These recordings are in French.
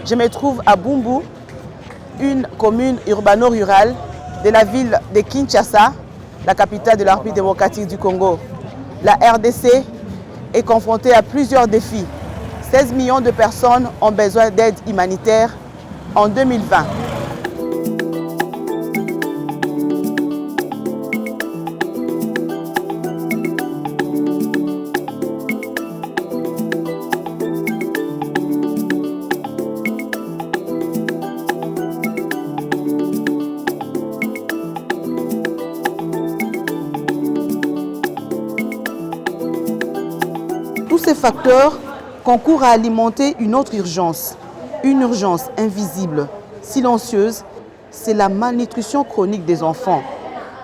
Je me trouve à Bumbu, une commune urbano-rurale de la ville de Kinshasa, la capitale de la République démocratique du Congo. La RDC est confrontée à plusieurs défis. 16 millions de personnes ont besoin d'aide humanitaire en 2020. Tous ces facteurs concourent à alimenter une autre urgence, une urgence invisible, silencieuse, c'est la malnutrition chronique des enfants.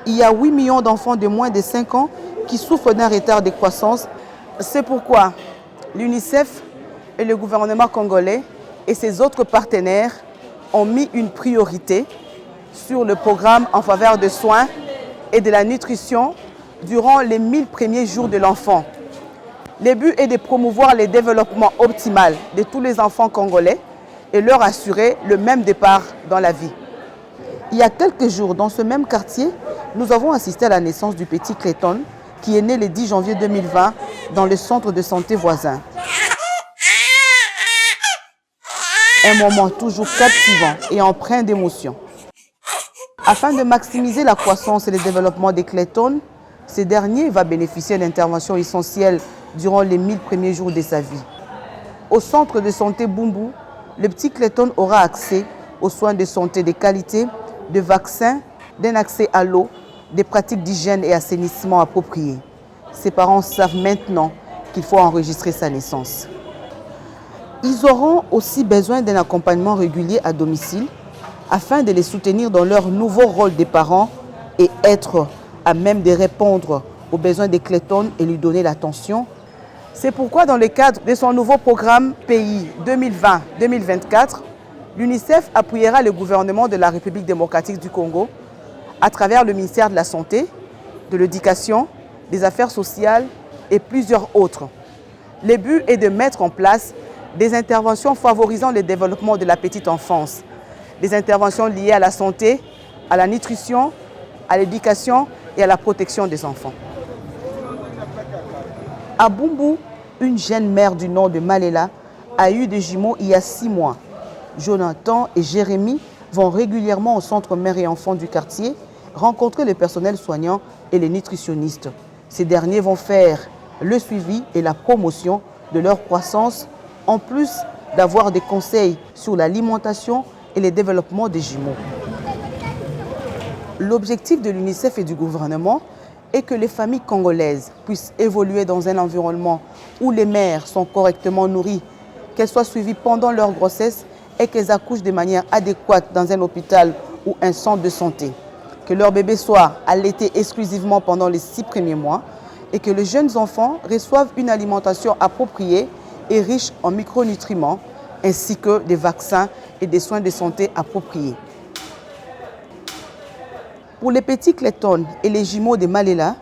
Il y a 8 millions d'enfants de moins de 5 ans qui souffrent d'un retard de croissance. C'est pourquoi l'UNICEF et le gouvernement congolais et ses autres partenaires ont mis une priorité sur le programme en faveur des soins et de la nutrition durant les 1000 premiers jours de l'enfant. Le but est de promouvoir le développement optimal de tous les enfants congolais et leur assurer le même départ dans la vie. Il y a quelques jours, dans ce même quartier, nous avons assisté à la naissance du petit Clayton qui est né le 10 janvier 2020 dans le centre de santé voisin. Un moment toujours captivant et empreint d'émotion. Afin de maximiser la croissance et le développement des Clayton, ce dernier va bénéficier d'interventions essentielles durant les 1000 premiers jours de sa vie. Au centre de santé Bumbu, le petit Clayton aura accès aux soins de santé de qualité, de vaccins, d'un accès à l'eau, des pratiques d'hygiène et assainissement appropriées. Ses parents savent maintenant qu'il faut enregistrer sa naissance. Ils auront aussi besoin d'un accompagnement régulier à domicile afin de les soutenir dans leur nouveau rôle de parents et être à même de répondre aux besoins des Clayton et lui donner l'attention. C'est pourquoi dans le cadre de son nouveau programme pays 2020-2024, l'UNICEF appuiera le gouvernement de la République démocratique du Congo à travers le ministère de la Santé, de l'Éducation, des Affaires sociales et plusieurs autres. Le but est de mettre en place des interventions favorisant le développement de la petite enfance, des interventions liées à la santé, à la nutrition, à l'éducation et à la protection des enfants. À Bumbu, une jeune mère du nom de Malela a eu des jumeaux il y a 6 mois. Jonathan et Jérémy vont régulièrement au centre mère et enfants du quartier rencontrer le personnel soignant et les nutritionnistes. Ces derniers vont faire le suivi et la promotion de leur croissance, en plus d'avoir des conseils sur l'alimentation et le développement des jumeaux. L'objectif de l'UNICEF et du gouvernement est que les familles congolaises puissent évoluer dans un environnement où les mères sont correctement nourries, qu'elles soient suivies pendant leur grossesse et qu'elles accouchent de manière adéquate dans un hôpital ou un centre de santé, que leurs bébés soient allaités exclusivement pendant les 6 premiers mois et que les jeunes enfants reçoivent une alimentation appropriée et riche en micronutriments, ainsi que des vaccins et des soins de santé appropriés. Pour les petits Clayton et les jumeaux de Malela,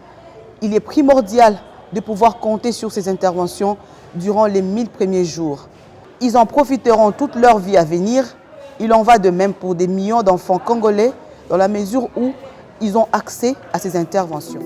il est primordial de pouvoir compter sur ces interventions durant les 1000 premiers jours. Ils en profiteront toute leur vie à venir. Il en va de même pour des millions d'enfants congolais dans la mesure où ils ont accès à ces interventions.